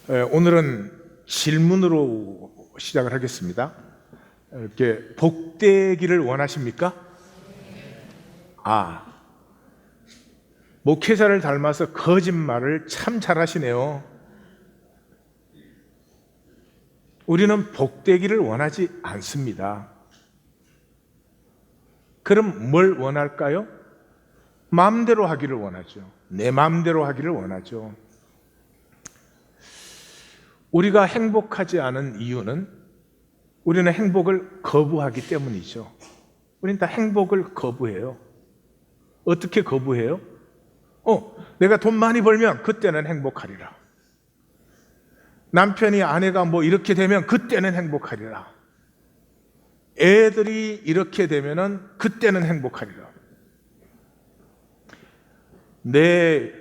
오늘은 질문으로 시작을 하겠습니다. 이렇게 복되기를 원하십니까? 목회자를 닮아서 거짓말을 참 잘하시네요. 우리는 복되기를 원하지 않습니다. 그럼 뭘 원할까요? 마음대로 하기를 원하죠. 내 마음대로 하기를 원하죠. 우리가 행복하지 않은 이유는 우리는 행복을 거부하기 때문이죠. 우리는 다 행복을 거부해요. 어떻게 거부해요? 내가 돈 많이 벌면 그때는 행복하리라. 남편이 아내가 이렇게 되면 그때는 행복하리라. 애들이 이렇게 되면은 그때는 행복하리라. 내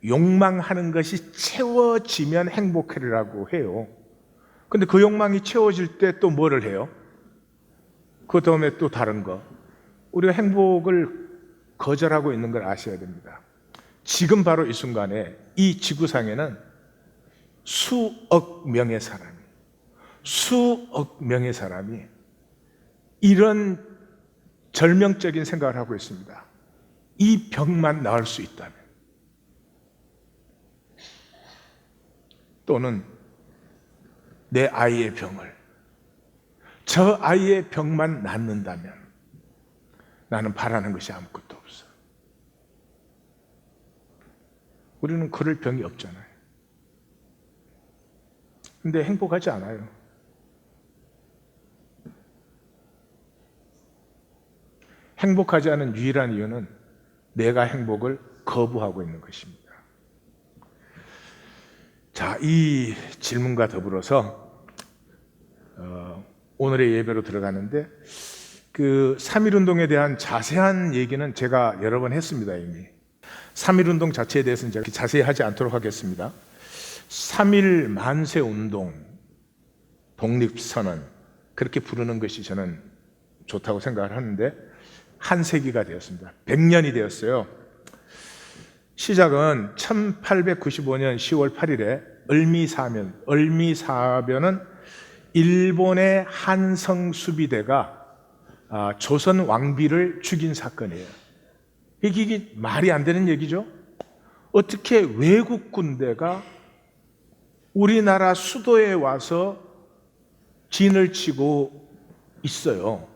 욕망하는 것이 채워지면 행복하리라고 해요. 근데 그 욕망이 채워질 때 또 뭐를 해요? 그 다음에 또 다른 거. 우리가 행복을 거절하고 있는 걸 아셔야 됩니다. 지금 바로 이 순간에 이 지구상에는 수억 명의 사람이 이런 절명적인 생각을 하고 있습니다. 이 병만 나을 수 있다면, 또는 내 아이의 병을, 저 아이의 병만 낫는다면 나는 바라는 것이 아무것도 없어. 우리는 그럴 병이 없잖아요. 근데 행복하지 않아요. 행복하지 않은 유일한 이유는 내가 행복을 거부하고 있는 것입니다. 자, 이 질문과 더불어서 오늘의 예배로 들어가는데, 그 3.1운동에 대한 자세한 얘기는 제가 여러 번 했습니다. 이미 3.1운동 자체에 대해서는 제가 자세히 하지 않도록 하겠습니다. 3.1 만세운동, 독립선언, 그렇게 부르는 것이 저는 좋다고 생각을 하는데, 한 세기가 되었습니다. 100년이 되었어요. 시작은 1895년 10월 8일에 을미사변은 일본의 한성수비대가 조선 왕비를 죽인 사건이에요. 이게 말이 안 되는 얘기죠. 어떻게 외국 군대가 우리나라 수도에 와서 진을 치고 있어요.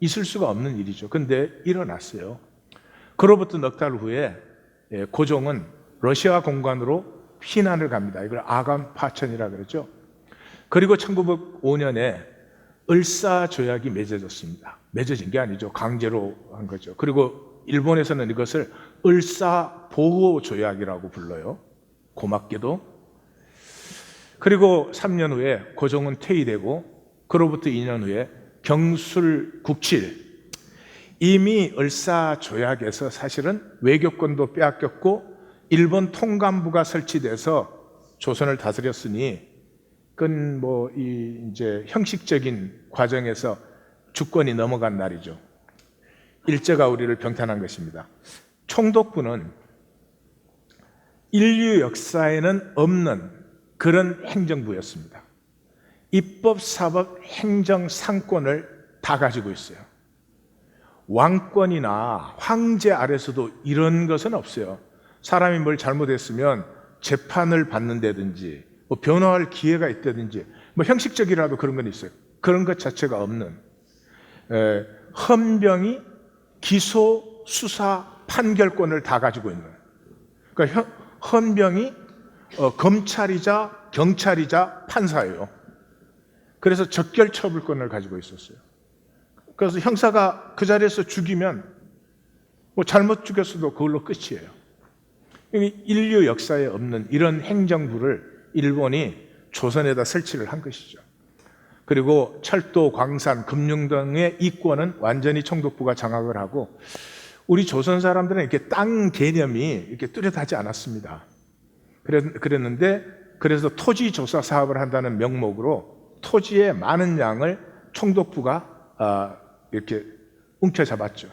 있을 수가 없는 일이죠. 근데 일어났어요. 그로부터 넉 달 후에 고종은 러시아 공관으로 피난을 갑니다. 이걸 아간 파천이라 그러죠. 그리고 1905년에 을사조약이 맺어졌습니다. 맺어진 게 아니죠. 강제로 한 거죠. 그리고 일본에서는 이것을 을사보호조약이라고 불러요. 고맙게도. 그리고 3년 후에 고종은 퇴위되고, 그로부터 2년 후에 경술국칠, 이미 을사조약에서 사실은 외교권도 빼앗겼고 일본 통감부가 설치돼서 조선을 다스렸으니, 그건 이제 형식적인 과정에서 주권이 넘어간 날이죠. 일제가 우리를 병탄한 것입니다. 총독부는 인류 역사에는 없는 그런 행정부였습니다. 입법, 사법, 행정, 상권을 다 가지고 있어요. 왕권이나 황제 아래서도 이런 것은 없어요. 사람이 뭘 잘못했으면 재판을 받는다든지 변호할 기회가 있다든지 형식적이라도 그런 건 있어요. 그런 것 자체가 없는, 헌병이 기소, 수사, 판결권을 다 가지고 있는, 그러니까 헌병이 검찰이자 경찰이자 판사예요. 그래서 적결처벌권을 가지고 있었어요. 그래서 형사가 그 자리에서 죽이면 잘못 죽였어도 그걸로 끝이에요. 인류 역사에 없는 이런 행정부를 일본이 조선에다 설치를 한 것이죠. 그리고 철도, 광산, 금융 등의 이권은 완전히 총독부가 장악을 하고, 우리 조선 사람들은 이렇게 땅 개념이 이렇게 뚜렷하지 않았습니다. 그래서 토지 조사 사업을 한다는 명목으로 토지의 많은 양을 총독부가 이렇게 움켜잡았죠.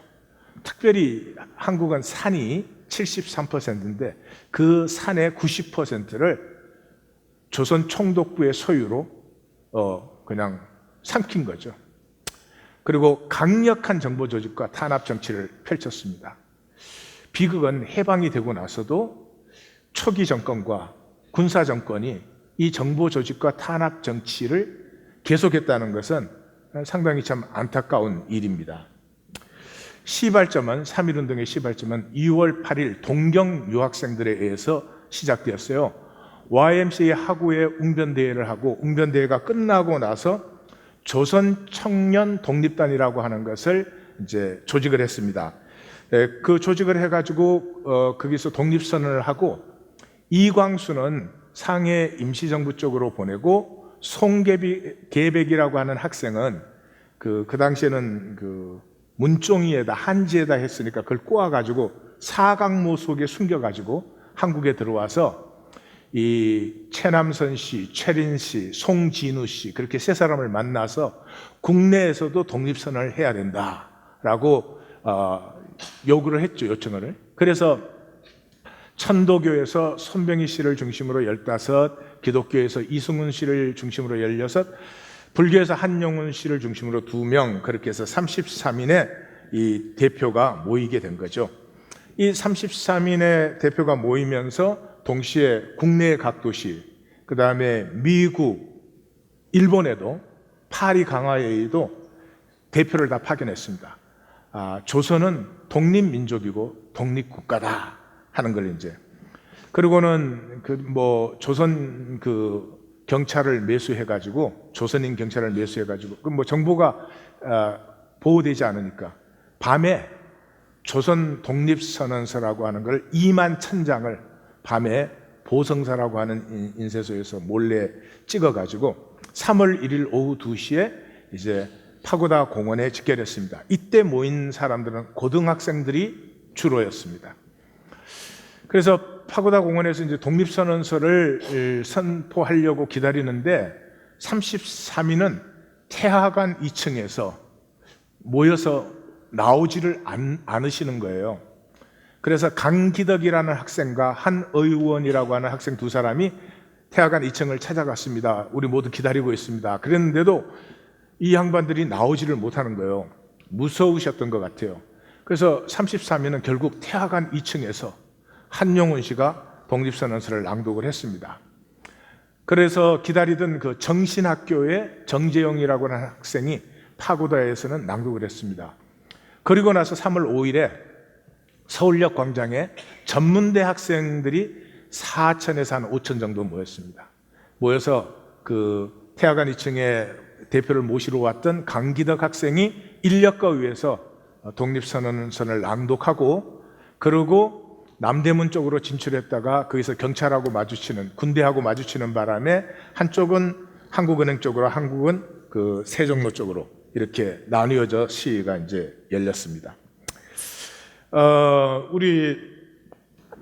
특별히 한국은 산이 73%인데 그 산의 90%를 조선 총독부의 소유로 그냥 삼킨 거죠. 그리고 강력한 정보 조직과 탄압 정치를 펼쳤습니다. 비극은 해방이 되고 나서도 초기 정권과 군사 정권이 이 정보 조직과 탄압 정치를 계속했다는 것은 상당히 참 안타까운 일입니다. 시발점은 3.1운동의 시발점은 2월 8일 동경 유학생들에 의해서 시작되었어요. YMCA 하구에 웅변대회를 하고 웅변대회가 끝나고 나서 조선 청년 독립단이라고 하는 것을 이제 조직을 했습니다. 그 조직을 해가지고 거기서 독립선언을 하고 이광수는 상해 임시정부 쪽으로 보내고 송계백이라고 하는 학생은 그 당시에는 그 문종이에다 한지에다 했으니까 그걸 꼬아가지고 사각모 속에 숨겨가지고 한국에 들어와서 이 최남선 씨, 최린 씨, 송진우 씨 그렇게 세 사람을 만나서 국내에서도 독립선언을 해야 된다라고 요구를 했죠. 요청을. 그래서 천도교에서 손병희 씨를 중심으로 15, 기독교에서 이승훈 씨를 중심으로 16, 불교에서 한용운 씨를 중심으로 2명 그렇게 해서 33인의 이 대표가 모이게 된 거죠. 이 33인의 대표가 모이면서 동시에 국내의 각 도시, 그 다음에 미국, 일본에도 파리 강화회의도 대표를 다 파견했습니다. 조선은 독립민족이고 독립국가다 하는 걸 이제. 그리고는 조선 경찰을 매수해가지고 조선인 경찰을 매수해가지고 정보가 보호되지 않으니까 밤에 조선 독립선언서라고 하는 걸 2만 1000장을 밤에 보성사라고 하는 인쇄소에서 몰래 찍어가지고 3월 1일 오후 2시에 이제 파고다 공원에 집결했습니다. 이때 모인 사람들은 고등학생들이 주로였습니다. 그래서 파고다 공원에서 이제 독립선언서를 선포하려고 기다리는데 33인은 태화관 2층에서 모여서 나오지를 않으시는 거예요. 그래서 강기덕이라는 학생과 한의원이라고 하는 학생 2사람이 태화관 2층을 찾아갔습니다. 우리 모두 기다리고 있습니다. 그랬는데도 이 양반들이 나오지를 못하는 거예요. 무서우셨던 것 같아요. 그래서 33인은 결국 태화관 2층에서 한용운 씨가 독립선언서를 낭독을 했습니다. 그래서 기다리던 그 정신학교의 정재영이라고 하는 학생이 파고다에서는 낭독을 했습니다. 그리고 나서 3월 5일에 서울역 광장에 전문대 학생들이 4천에서 한 5천 정도 모였습니다. 모여서 그 태화관 2층에 대표를 모시러 왔던 강기덕 학생이 인력거 위에서 독립선언서를 낭독하고 그러고 남대문 쪽으로 진출했다가 거기서 경찰하고 마주치는 군대하고 마주치는 바람에 한쪽은 한국은행 쪽으로 한국은 그 세종로 쪽으로 이렇게 나뉘어져 시위가 이제 열렸습니다. 우리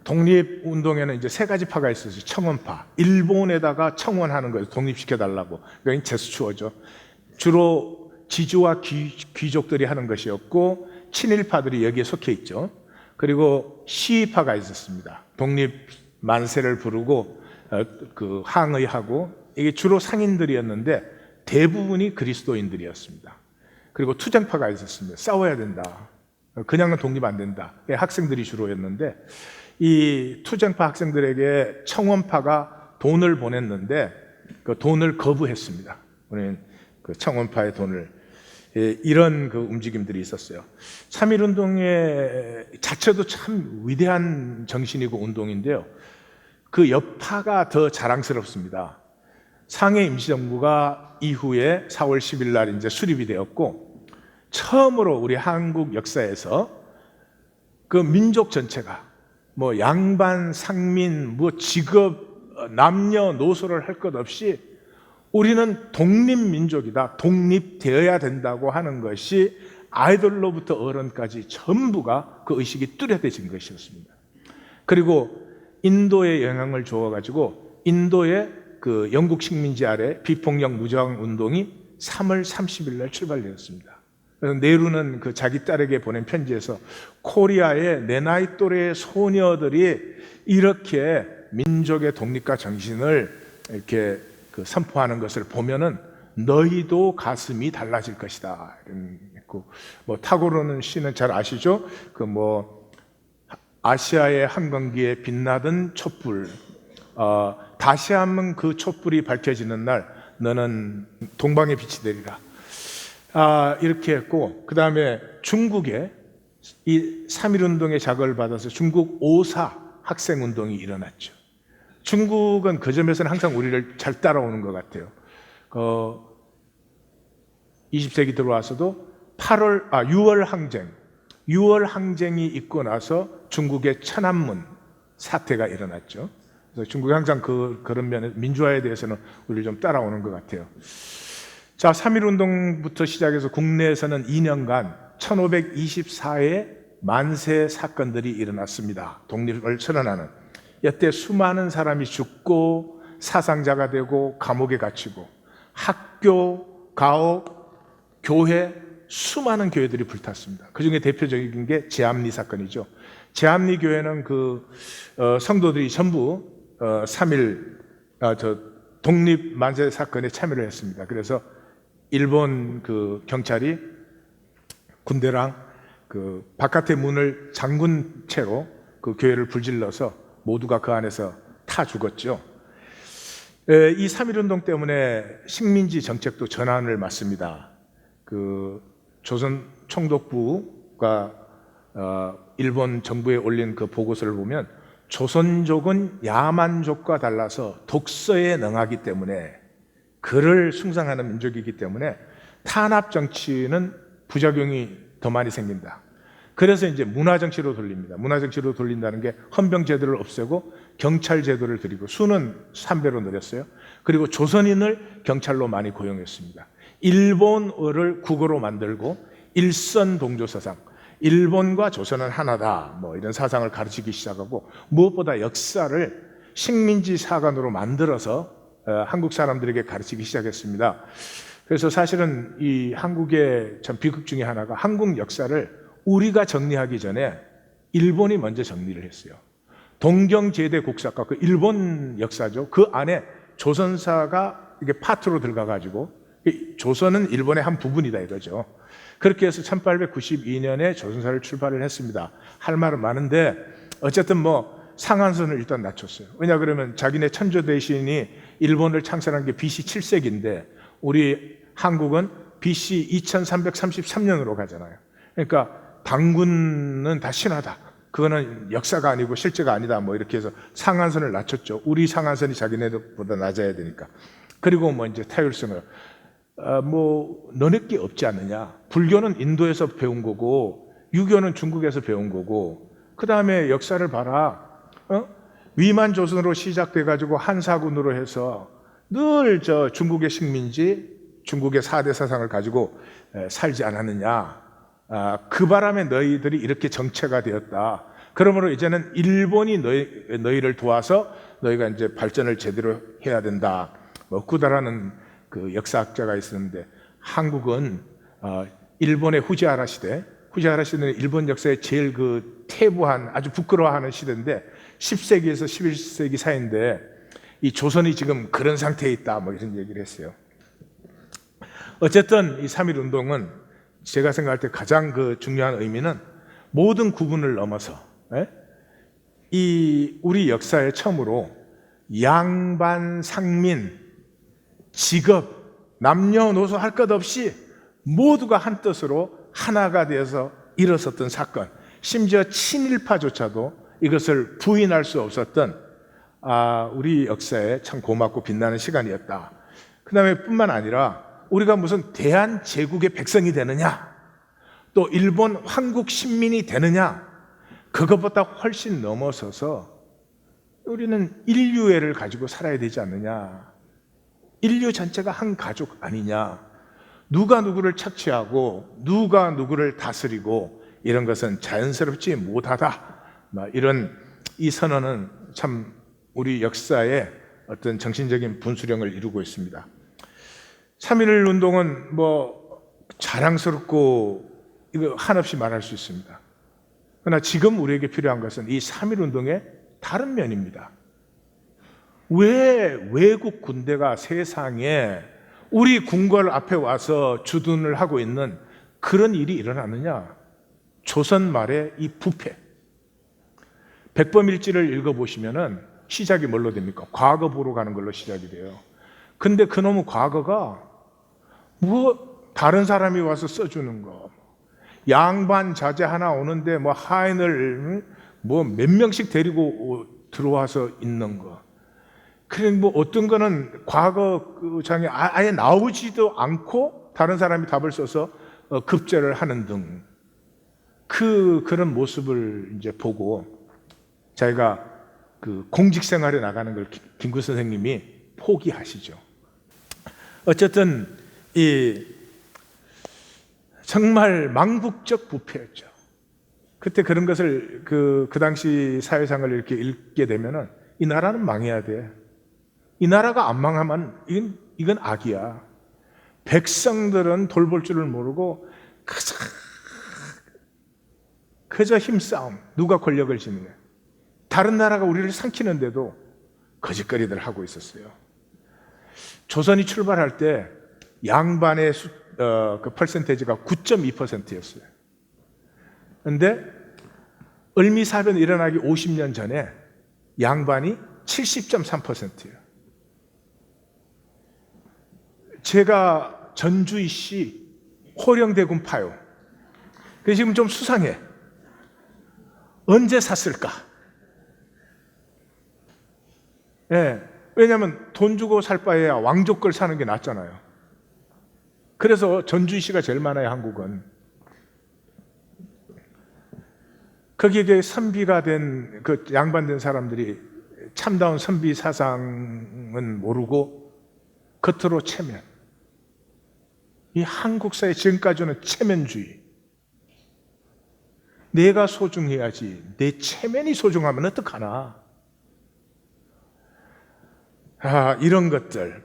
독립운동에는 이제 3가지 파가 있었어요. 청원파. 일본에다가 청원하는 거예요. 독립시켜달라고. 그러니까 제스처죠. 주로 지주와 귀족들이 하는 것이었고, 친일파들이 여기에 속해 있죠. 그리고 시위파가 있었습니다. 독립 만세를 부르고, 항의하고, 이게 주로 상인들이었는데, 대부분이 그리스도인들이었습니다. 그리고 투쟁파가 있었습니다. 싸워야 된다. 그냥은 독립 안 된다. 학생들이 주로였는데 이 투쟁파 학생들에게 청원파가 돈을 보냈는데 그 돈을 거부했습니다. 우리는 그 청원파의 돈을 이런 그 움직임들이 있었어요. 3.1운동의 자체도 참 위대한 정신이고 운동인데요. 그 여파가 더 자랑스럽습니다. 상해 임시정부가 이후에 4월 10일 날 이제 수립이 되었고 처음으로 우리 한국 역사에서 그 민족 전체가 뭐 양반, 상민, 뭐 직업, 남녀노소를 할 것 없이 우리는 독립민족이다, 독립되어야 된다고 하는 것이 아이들로부터 어른까지 전부가 그 의식이 뚜렷해진 것이었습니다. 그리고 인도에 영향을 주어가지고 인도의 그 영국 식민지 아래 비폭력 무저항 운동이 3월 30일 날 출발되었습니다. 네루는 그 자기 딸에게 보낸 편지에서 코리아의 내 나이 또래의 소녀들이 이렇게 민족의 독립과 정신을 이렇게 그 선포하는 것을 보면은 너희도 가슴이 달라질 것이다. 뭐 타고르는 시는 잘 아시죠? 그 뭐 아시아의 한강기에 빛나던 촛불, 다시 한번 그 촛불이 밝혀지는 날 너는 동방의 빛이 되리라. 이렇게 했고, 그 다음에 중국에 이 3.1운동의 자극을 받아서 중국 오사 학생운동이 일어났죠. 중국은 그 점에서는 항상 우리를 잘 따라오는 것 같아요. 20세기 들어와서도 6월 항쟁이 있고 나서 중국의 천안문 사태가 일어났죠. 그래서 중국이 항상 그런 면에 민주화에 대해서는 우리를 좀 따라오는 것 같아요. 자, 3.1운동부터 시작해서 국내에서는 2년간 1524의 만세 사건들이 일어났습니다. 독립을 선언하는. 이때 수많은 사람이 죽고 사상자가 되고 감옥에 갇히고 학교, 가옥, 교회, 수많은 교회들이 불탔습니다. 그 중에 대표적인 게 제암리 사건이죠. 제암리 교회는 성도들이 전부 3.1 독립 만세 사건에 참여를 했습니다. 그래서 일본 경찰이 군대랑 바깥의 문을 잠근 채로 그 교회를 불질러서 모두가 그 안에서 타 죽었죠. 이 3.1운동 때문에 식민지 정책도 전환을 맞습니다. 조선 총독부가 일본 정부에 올린 그 보고서를 보면 조선족은 야만족과 달라서 독서에 능하기 때문에 글을 숭상하는 민족이기 때문에 탄압 정치는 부작용이 더 많이 생긴다. 그래서 이제 문화정치로 돌립니다. 문화정치로 돌린다는 게 헌병제도를 없애고 경찰제도를 들이고 수는 3배로 늘렸어요. 그리고 조선인을 경찰로 많이 고용했습니다. 일본어를 국어로 만들고 일선동조사상, 일본과 조선은 하나다, 뭐 이런 사상을 가르치기 시작하고, 무엇보다 역사를 식민지 사관으로 만들어서 한국 사람들에게 가르치기 시작했습니다. 그래서 사실은 이 한국의 참 비극 중에 하나가 한국 역사를 우리가 정리하기 전에 일본이 먼저 정리를 했어요. 동경제대 국사과 그 일본 역사죠. 그 안에 조선사가 이게 파트로 들어가가지고 조선은 일본의 한 부분이다 이거죠. 그렇게 해서 1892년에 조선사를 출발을 했습니다. 할 말은 많은데 어쨌든 뭐 상한선을 일단 낮췄어요. 왜냐 그러면 자기네 천조 대신이 일본을 창설한 게 BC 7세기인데 우리 한국은 BC 2333년으로 가잖아요. 그러니까 당군은 다 신화다. 그거는 역사가 아니고 실제가 아니다. 뭐 이렇게 해서 상한선을 낮췄죠. 우리 상한선이 자기네들보다 낮아야 되니까. 그리고 뭐 이제 타율성을 너네 게 없지 않느냐. 불교는 인도에서 배운 거고 유교는 중국에서 배운 거고 그 다음에 역사를 봐라. 위만 조선으로 시작돼 가지고 한사군으로 해서 늘 중국의 식민지, 중국의 4대 사상을 가지고 살지 않았느냐. 그 바람에 너희들이 이렇게 정체가 되었다. 그러므로 이제는 일본이 너희를 도와서 너희가 이제 발전을 제대로 해야 된다. 구다라는 그 역사학자가 있었는데 한국은 일본의 후지하라 시대는 일본 역사의 제일 태부한 아주 부끄러워하는 시대인데 10세기에서 11세기 사이인데 이 조선이 지금 그런 상태에 있다. 뭐 이런 얘기를 했어요. 어쨌든 이 3.1운동은 제가 생각할 때 가장 중요한 의미는 모든 구분을 넘어서 이 우리 역사의 처음으로 양반, 상민, 직업, 남녀노소 할 것 없이 모두가 한 뜻으로 하나가 되어서 일어섰던 사건, 심지어 친일파조차도 이것을 부인할 수 없었던 우리 역사에 참 고맙고 빛나는 시간이었다. 그 다음에 뿐만 아니라 우리가 무슨 대한제국의 백성이 되느냐, 또 일본 황국 신민이 되느냐, 그것보다 훨씬 넘어서서 우리는 인류애를 가지고 살아야 되지 않느냐. 인류 전체가 한 가족 아니냐. 누가 누구를 착취하고 누가 누구를 다스리고 이런 것은 자연스럽지 못하다. 이런 이 선언은 참 우리 역사의 어떤 정신적인 분수령을 이루고 있습니다. 3.1 운동은 자랑스럽고 이거 한없이 말할 수 있습니다. 그러나 지금 우리에게 필요한 것은 이 3.1 운동의 다른 면입니다. 왜 외국 군대가 세상에 우리 궁궐 앞에 와서 주둔을 하고 있는 그런 일이 일어나느냐? 조선 말의 이 부패. 백범일지를 읽어보시면은 시작이 뭘로 됩니까? 과거 보러 가는 걸로 시작이 돼요. 근데 그놈의 과거가 뭐 다른 사람이 와서 써주는 거, 양반 자제 하나 오는데 뭐 하인을 뭐 몇 명씩 데리고 들어와서 있는 거. 그래 뭐 어떤 거는 과거 그 장에 아예 나오지도 않고 다른 사람이 답을 써서 급제를 하는 등 그런 모습을 이제 보고 자기가 그 공직 생활에 나가는 걸 김구 선생님이 포기하시죠. 어쨌든 이 정말 망국적 부패였죠. 그때 그런 것을 그 당시 사회상을 이렇게 읽게 되면은 이 나라는 망해야 돼. 이 나라가 안 망하면 이건 악이야. 백성들은 돌볼 줄을 모르고 그저 힘싸움, 누가 권력을 지느냐. 다른 나라가 우리를 삼키는데도 거짓거리들 하고 있었어요. 조선이 출발할 때 양반의 그 퍼센테이지가 9.2%였어요. 그런데 을미사변 일어나기 50년 전에 양반이 70.3%예요. 제가 전주이씨 호령대군파요. 그래서 지금 좀 수상해. 언제 샀을까? 예, 왜냐하면 돈 주고 살 바에야 왕족 걸 사는 게 낫잖아요. 그래서 전주이씨가 제일 많아요, 한국은. 거기에 선비가 된 그 양반된 사람들이 참다운 선비 사상은 모르고 겉으로 체면. 이 한국 사회 지금까지는 체면주의. 내가 소중해야지 내 체면이 소중하면 어떡하나. 이런 것들,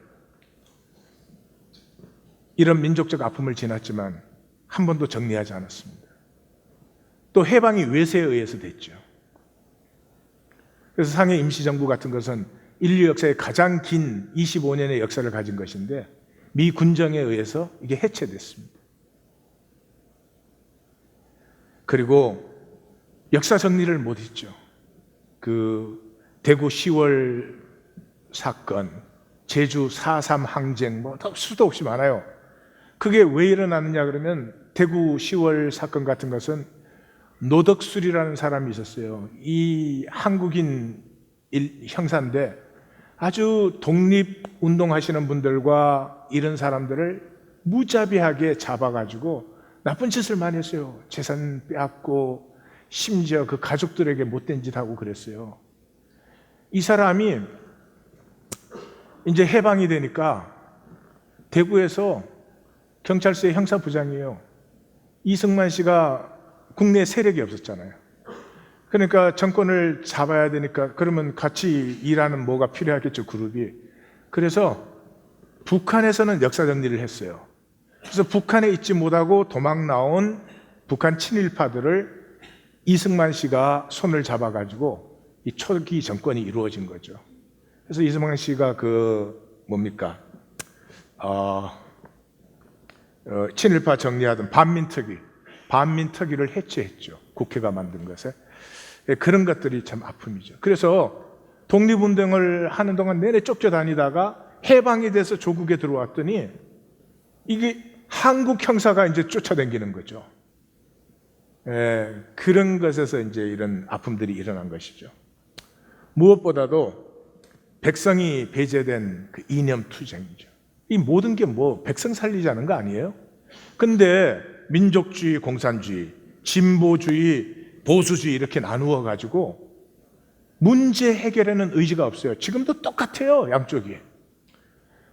이런 민족적 아픔을 지났지만 한 번도 정리하지 않았습니다. 또 해방이 외세에 의해서 됐죠. 그래서 상해 임시정부 같은 것은 인류 역사의 가장 긴 25년의 역사를 가진 것인데 미 군정에 의해서 이게 해체됐습니다. 그리고 역사 정리를 못했죠. 그 대구 10월 사건, 제주 4.3 항쟁, 뭐 수도 없이 많아요. 그게 왜 일어났느냐 그러면 대구 10월 사건 같은 것은 노덕술이라는 사람이 있었어요. 이 한국인 형사인데 아주 독립운동하시는 분들과 이런 사람들을 무자비하게 잡아가지고 나쁜 짓을 많이 했어요. 재산 빼앗고 심지어 그 가족들에게 못된 짓 하고 그랬어요. 이 사람이 이제 해방이 되니까 대구에서 경찰서의 형사부장이에요. 이승만 씨가 국내에 세력이 없었잖아요. 그러니까 정권을 잡아야 되니까 그러면 같이 일하는 뭐가 필요하겠죠, 그룹이. 그래서 북한에서는 역사 정리를 했어요. 그래서 북한에 있지 못하고 도망 나온 북한 친일파들을 이승만 씨가 손을 잡아가지고 이 초기 정권이 이루어진 거죠. 그래서 이승만 씨가 친일파 정리하던 반민특위를 해체했죠. 국회가 만든 것에. 그런 것들이 참 아픔이죠. 그래서 독립운동을 하는 동안 내내 쫓겨다니다가 해방이 돼서 조국에 들어왔더니 이게 한국 형사가 이제 쫓아다니는 거죠. 그런 것에서 이제 이런 아픔들이 일어난 것이죠. 무엇보다도 백성이 배제된 그 이념투쟁이죠. 이 모든 게 뭐 백성 살리자는 거 아니에요? 근데 민족주의, 공산주의, 진보주의, 보수주의 이렇게 나누어 가지고 문제 해결에는 의지가 없어요. 지금도 똑같아요, 양쪽이.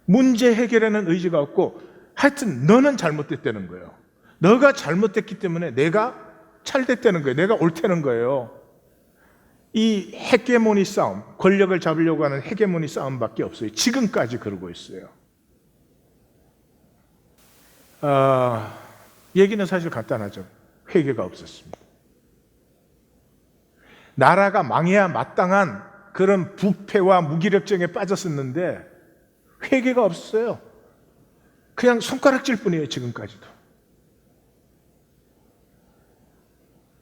문제 해결에는 의지가 없고 하여튼 너는 잘못됐다는 거예요. 너가 잘못됐기 때문에 내가 잘됐다는 거예요. 내가 옳다는 거예요. 이 헤게모니 싸움, 권력을 잡으려고 하는 헤게모니 싸움밖에 없어요. 지금까지 그러고 있어요. 얘기는 사실 간단하죠. 회개가 없었습니다. 나라가 망해야 마땅한 그런 부패와 무기력증에 빠졌었는데 회개가 없어요. 그냥 손가락질 뿐이에요, 지금까지도.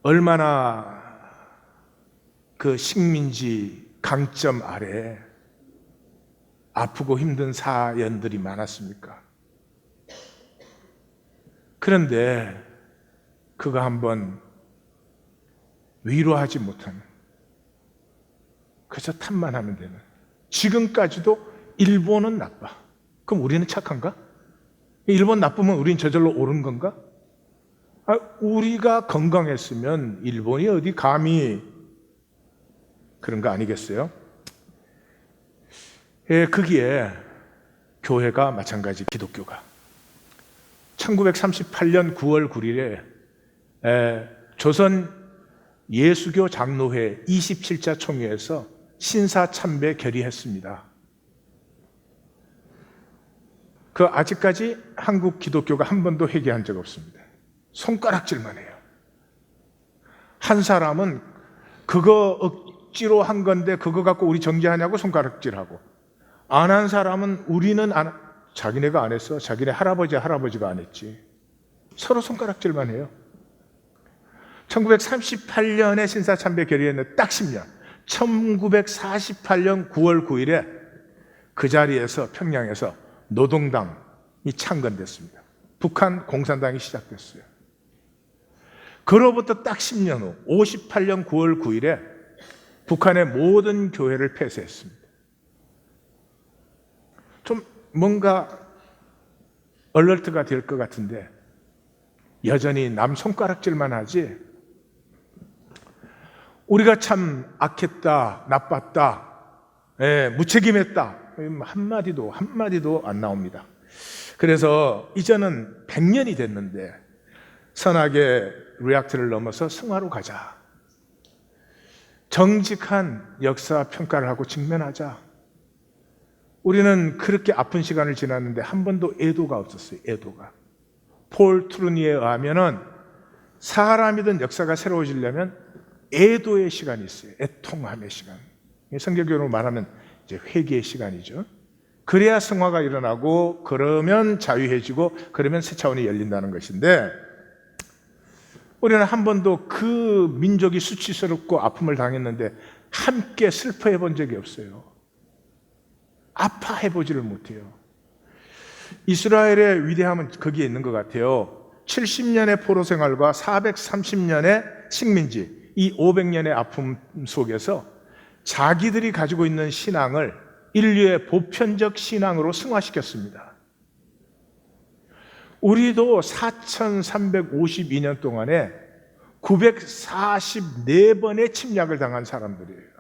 얼마나 그 식민지 강점 아래 아프고 힘든 사연들이 많았습니까? 그런데 그거 한번 위로하지 못하는, 그저 탓만 하면 되는, 지금까지도 일본은 나빠. 그럼 우리는 착한가? 일본 나쁘면 우린 저절로 옳은 건가? 우리가 건강했으면 일본이 어디 감히 그런 거 아니겠어요? 거기에 교회가 마찬가지, 기독교가 1938년 9월 9일에 조선 예수교 장로회 27자 총회에서 신사참배 결의했습니다. 그 아직까지 한국 기독교가 한 번도 회개한 적 없습니다. 손가락질만 해요. 한 사람은 그거 억지로 한 건데 그거 갖고 우리 정죄하냐고 손가락질하고, 안 한 사람은 우리는 자기네가 안 했어. 자기네 할아버지가 안 했지. 서로 손가락질만 해요. 1938년에 신사참배 결의했는데 딱 10년, 1948년 9월 9일에 그 자리에서 평양에서 노동당이 창건됐습니다. 북한 공산당이 시작됐어요. 그로부터 딱 10년 후 58년 9월 9일에 북한의 모든 교회를 폐쇄했습니다. 좀 뭔가 얼러트가 될 것 같은데 여전히 남 손가락질만 하지, 우리가 참 악했다, 나빴다, 무책임했다, 한마디도 안 나옵니다. 그래서 이제는 100년이 됐는데 선악의 리액트를 넘어서 승화로 가자. 정직한 역사 평가를 하고 직면하자. 우리는 그렇게 아픈 시간을 지났는데 한 번도 애도가 없었어요. 애도가. 폴 트루니에 의하면은 사람이든 역사가 새로워지려면 애도의 시간이 있어요. 애통함의 시간. 성경적으로 말하면 이제 회개의 시간이죠. 그래야 승화가 일어나고, 그러면 자유해지고, 그러면 새 차원이 열린다는 것인데, 우리는 한 번도 그 민족이 수치스럽고 아픔을 당했는데 함께 슬퍼해 본 적이 없어요. 아파해 보지를 못해요. 이스라엘의 위대함은 거기에 있는 것 같아요. 70년의 포로 생활과 430년의 식민지, 이 500년의 아픔 속에서 자기들이 가지고 있는 신앙을 인류의 보편적 신앙으로 승화시켰습니다. 우리도 4352년 동안에 944번의 침략을 당한 사람들이에요.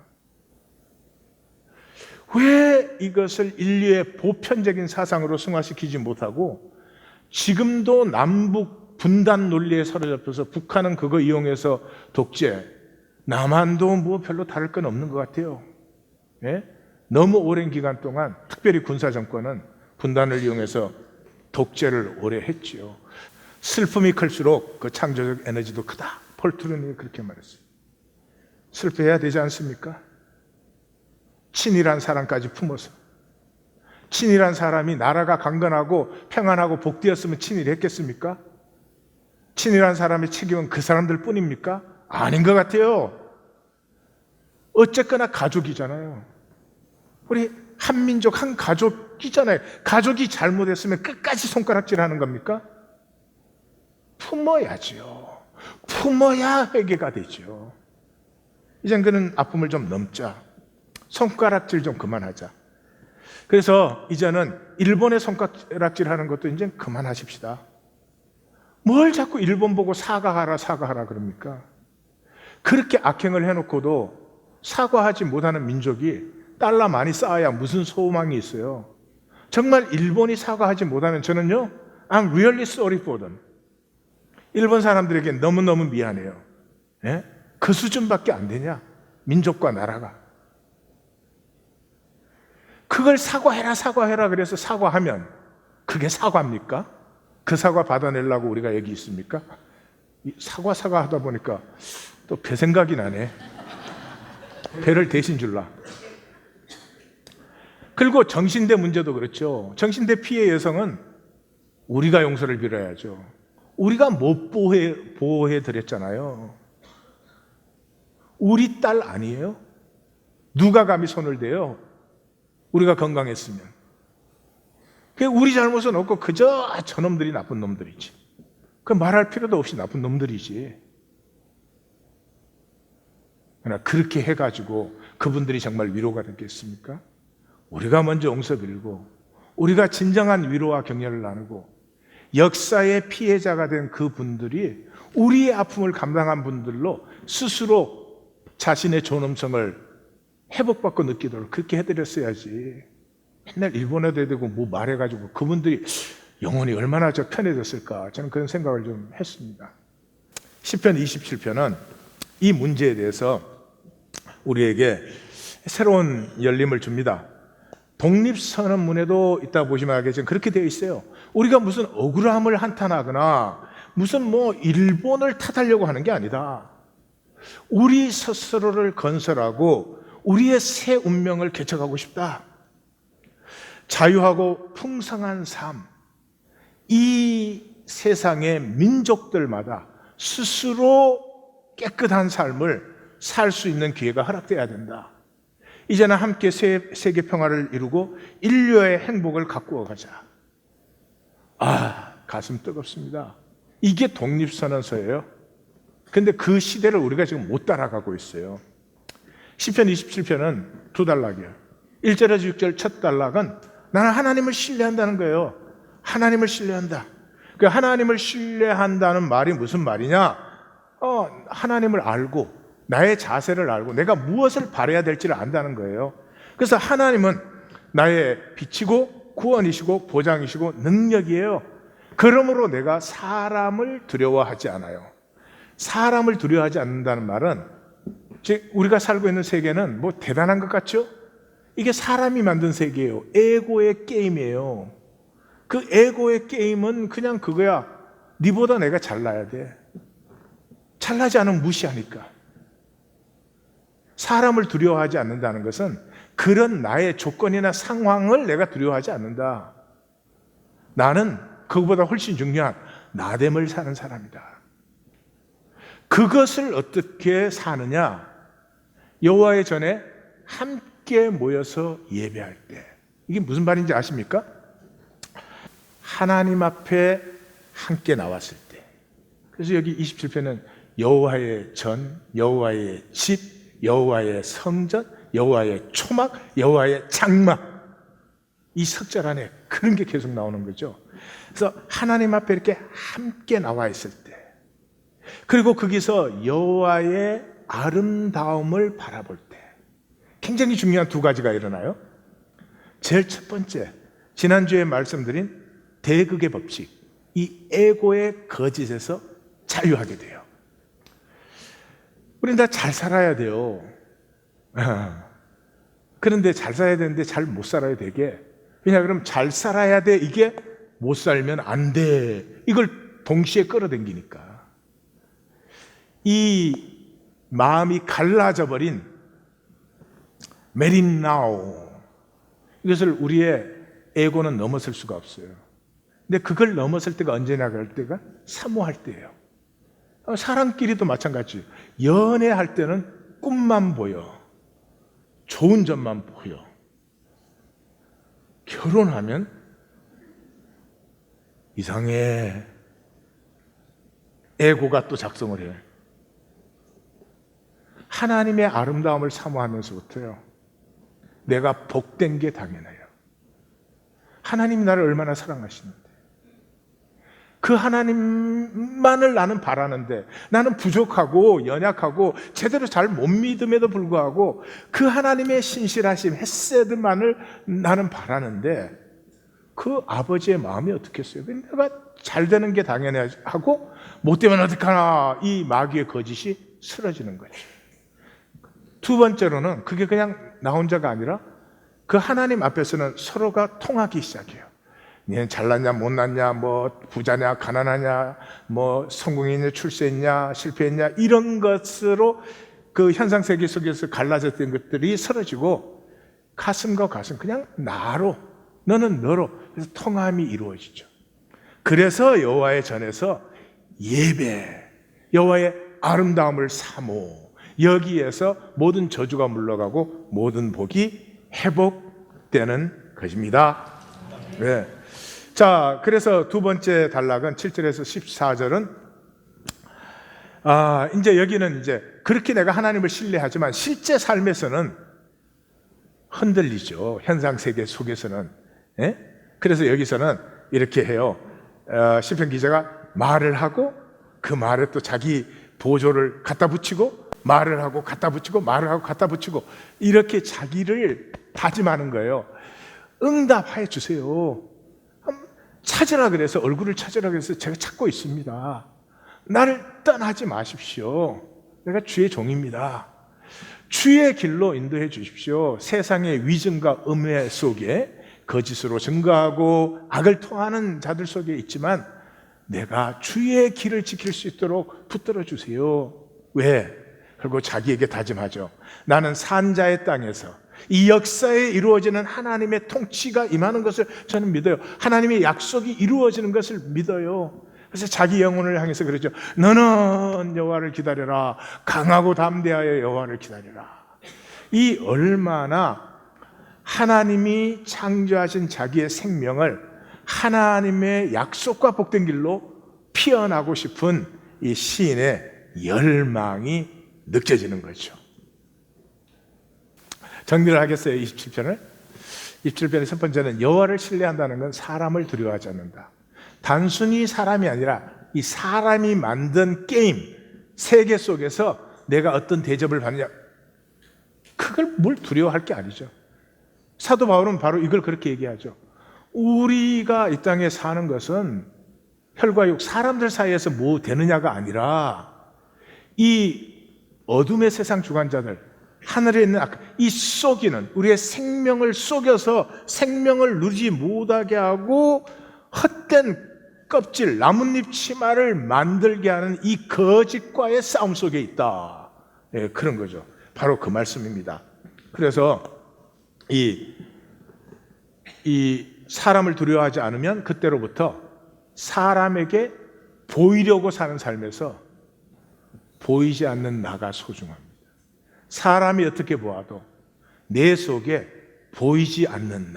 왜 이것을 인류의 보편적인 사상으로 승화시키지 못하고 지금도 남북 분단 논리에 사로잡혀서 북한은 그거 이용해서 독재, 남한도 뭐 별로 다를 건 없는 것 같아요. 예? 너무 오랜 기간 동안 특별히 군사정권은 분단을 이용해서 독재를 오래 했지요. 슬픔이 클수록 그 창조적 에너지도 크다. 폴 트루니가 그렇게 말했어요. 슬퍼해야 되지 않습니까? 친일한 사람까지 품어서. 친일한 사람이 나라가 강건하고 평안하고 복되었으면 친일했겠습니까? 친일한 사람의 책임은 그 사람들 뿐입니까? 아닌 것 같아요. 어쨌거나 가족이잖아요. 우리 한민족, 한 가족이잖아요. 가족이 잘못했으면 끝까지 손가락질하는 겁니까? 품어야지요. 품어야 회개가 되죠. 이젠 그는 아픔을 좀 넘자. 손가락질 좀 그만하자. 그래서 이제는 일본의 손가락질하는 것도 이제 그만하십시다. 뭘 자꾸 일본 보고 사과하라 그럽니까? 그렇게 악행을 해놓고도 사과하지 못하는 민족이 달러 많이 쌓아야 무슨 소망이 있어요. 정말 일본이 사과하지 못하면 저는요, I'm really sorry for them. 일본 사람들에게 너무너무 미안해요. 예? 그 수준밖에 안 되냐? 민족과 나라가. 그걸 사과해라 그래서 사과하면 그게 사과입니까? 그 사과 받아내려고 우리가 여기 있습니까? 사과 하다 보니까 또 배 생각이 나네. 배를 대신 줄라. 그리고 정신대 문제도 그렇죠. 정신대 피해 여성은 우리가 용서를 빌어야죠. 우리가 못 보호해 드렸잖아요. 우리 딸 아니에요? 누가 감히 손을 대요? 우리가 건강했으면. 우리 잘못은 없고 그저 저놈들이 나쁜 놈들이지. 그 말할 필요도 없이 나쁜 놈들이지. 그러나 그렇게 해가지고 그분들이 정말 위로가 되겠습니까? 우리가 먼저 용서 빌고 우리가 진정한 위로와 격려를 나누고 역사의 피해자가 된 그분들이 우리의 아픔을 감당한 분들로 스스로 자신의 존엄성을 회복받고 느끼도록 그렇게 해드렸어야지. 맨날 일본어도 되고 뭐 말해가지고 그분들이 영혼이 얼마나 편해졌을까, 저는 그런 생각을 좀 했습니다. 시편 27편은 이 문제에 대해서 우리에게 새로운 열림을 줍니다. 독립선언문에도 있다 보시면 알겠지만 그렇게 되어 있어요. 우리가 무슨 억울함을 한탄하거나 무슨 뭐 일본을 탓하려고 하는 게 아니다. 우리 스스로를 건설하고 우리의 새 운명을 개척하고 싶다. 자유하고 풍성한 삶, 이 세상의 민족들마다 스스로 깨끗한 삶을 살 수 있는 기회가 허락돼야 된다. 이제는 함께 세계 평화를 이루고 인류의 행복을 가꾸어 가자. 가슴 뜨겁습니다. 이게 독립선언서예요. 근데 그 시대를 우리가 지금 못 따라가고 있어요. 시편 27편은 두 단락이에요. 1절에서 6절 첫 단락은 나는 하나님을 신뢰한다는 거예요. 하나님을 신뢰한다. 그 하나님을 신뢰한다는 말이 무슨 말이냐? 하나님을 알고 나의 자세를 알고 내가 무엇을 바라야 될지를 안다는 거예요. 그래서 하나님은 나의 빛이고 구원이시고 보장이시고 능력이에요. 그러므로 내가 사람을 두려워하지 않아요. 사람을 두려워하지 않는다는 말은 우리가 살고 있는 세계는 뭐 대단한 것 같죠? 이게 사람이 만든 세계예요. 에고의 게임이에요. 그 에고의 게임은 그냥 그거야. 니보다 내가 잘나야 돼. 잘나지 않으면 무시하니까. 사람을 두려워하지 않는다는 것은 그런 나의 조건이나 상황을 내가 두려워하지 않는다. 나는 그것보다 훨씬 중요한 나됨을 사는 사람이다. 그것을 어떻게 사느냐? 여호와의 전에 함께 모여서 예배할 때. 이게 무슨 말인지 아십니까? 하나님 앞에 함께 나왔을 때. 그래서 여기 27편은 여호와의 전, 여호와의 집, 여호와의 성전, 여호와의 초막, 여호와의 장막. 이 석절 안에 그런 게 계속 나오는 거죠. 그래서 하나님 앞에 이렇게 함께 나와 있을 때, 그리고 거기서 여호와의 아름다움을 바라볼 때 굉장히 중요한 두 가지가 일어나요. 제일 첫 번째, 지난주에 말씀드린 대극의 법칙, 이 에고의 거짓에서 자유하게 돼요. 우리는 다 잘 살아야 돼요. 그런데 잘 살아야 되는데 잘 못 살아야 되게. 왜냐, 그럼 잘 살아야 돼, 이게 못 살면 안 돼, 이걸 동시에 끌어당기니까. 이 마음이 갈라져 버린 메린나우, 이것을 우리의 에고는 넘어설 수가 없어요. 근데 그걸 넘어설 때가 언제나 그럴 때가 사모할 때예요. 사람끼리도 마찬가지. 연애할 때는 꿈만 보여, 좋은 점만 보여. 결혼하면 이상해. 에고가 또 작성을 해요. 하나님의 아름다움을 사모하면서부터요, 내가 복된 게 당연해요. 하나님이 나를 얼마나 사랑하시는데, 그 하나님만을 나는 바라는데, 나는 부족하고 연약하고 제대로 잘 못 믿음에도 불구하고 그 하나님의 신실하심, 헤세드만을 나는 바라는데, 그 아버지의 마음이 어떻겠어요? 내가 잘 되는 게 당연하고 못 되면 어떡하나, 이 마귀의 거짓이 쓰러지는 거죠. 두 번째로는 그게 그냥 나 혼자가 아니라 그 하나님 앞에서는 서로가 통하기 시작해요. 얘는 잘났냐 못났냐, 뭐 부자냐 가난하냐, 뭐 성공했냐 출세했냐 실패했냐, 이런 것으로 그 현상 세계 속에서 갈라졌던 것들이 쓰러지고 가슴과 가슴, 그냥 나로, 너는 너로, 그래서 통함이 이루어지죠. 그래서 여호와의 전에서 예배, 여호와의 아름다움을 사모, 여기에서 모든 저주가 물러가고 모든 복이 회복되는 것입니다. 네. 자, 그래서 두 번째 단락은 7절에서 14절은 이제 여기는 이제 그렇게 내가 하나님을 신뢰하지만 실제 삶에서는 흔들리죠. 현상 세계 속에서는. 예? 그래서 여기서는 이렇게 해요. 시편 기자가 말을 하고 그 말에 또 자기 보조를 갖다 붙이고 말을 하고 갖다 붙이고 말을 하고 갖다 붙이고 이렇게 자기를 다짐하는 거예요. 응답해 주세요. 찾으라 그래서 얼굴을 찾으라 그래서 제가 찾고 있습니다. 나를 떠나지 마십시오. 내가 주의 종입니다. 주의 길로 인도해 주십시오. 세상의 위증과 음해 속에 거짓으로 증거하고 악을 통하는 자들 속에 있지만 내가 주의 길을 지킬 수 있도록 붙들어 주세요. 왜? 그리고 자기에게 다짐하죠. 나는 산자의 땅에서 이 역사에 이루어지는 하나님의 통치가 임하는 것을 저는 믿어요. 하나님의 약속이 이루어지는 것을 믿어요. 그래서 자기 영혼을 향해서 그러죠. 너는 여호와를 기다려라. 강하고 담대하여 여호와를 기다려라. 이 얼마나 하나님이 창조하신 자기의 생명을 하나님의 약속과 복된 길로 피어나고 싶은 이 시인의 열망이 느껴지는 거죠. 정리를 하겠어요. 27편을. 27편의 첫 번째는 여호와를 신뢰한다는 건 사람을 두려워하지 않는다. 단순히 사람이 아니라 이 사람이 만든 게임, 세계 속에서 내가 어떤 대접을 받느냐, 그걸 뭘 두려워할 게 아니죠. 사도 바울은 바로 이걸 그렇게 얘기하죠. 우리가 이 땅에 사는 것은 혈과 육, 사람들 사이에서 뭐 되느냐가 아니라 이 어둠의 세상 주관자들, 하늘에 있는 이 속이는 우리의 생명을 속여서 생명을 누리지 못하게 하고 헛된 껍질, 나뭇잎 치마를 만들게 하는 이 거짓과의 싸움 속에 있다. 예, 그런 거죠. 바로 그 말씀입니다. 그래서 이 사람을 두려워하지 않으면 그때로부터 사람에게 보이려고 사는 삶에서 보이지 않는 나가 소중합니다. 사람이 어떻게 보아도 내 속에 보이지 않는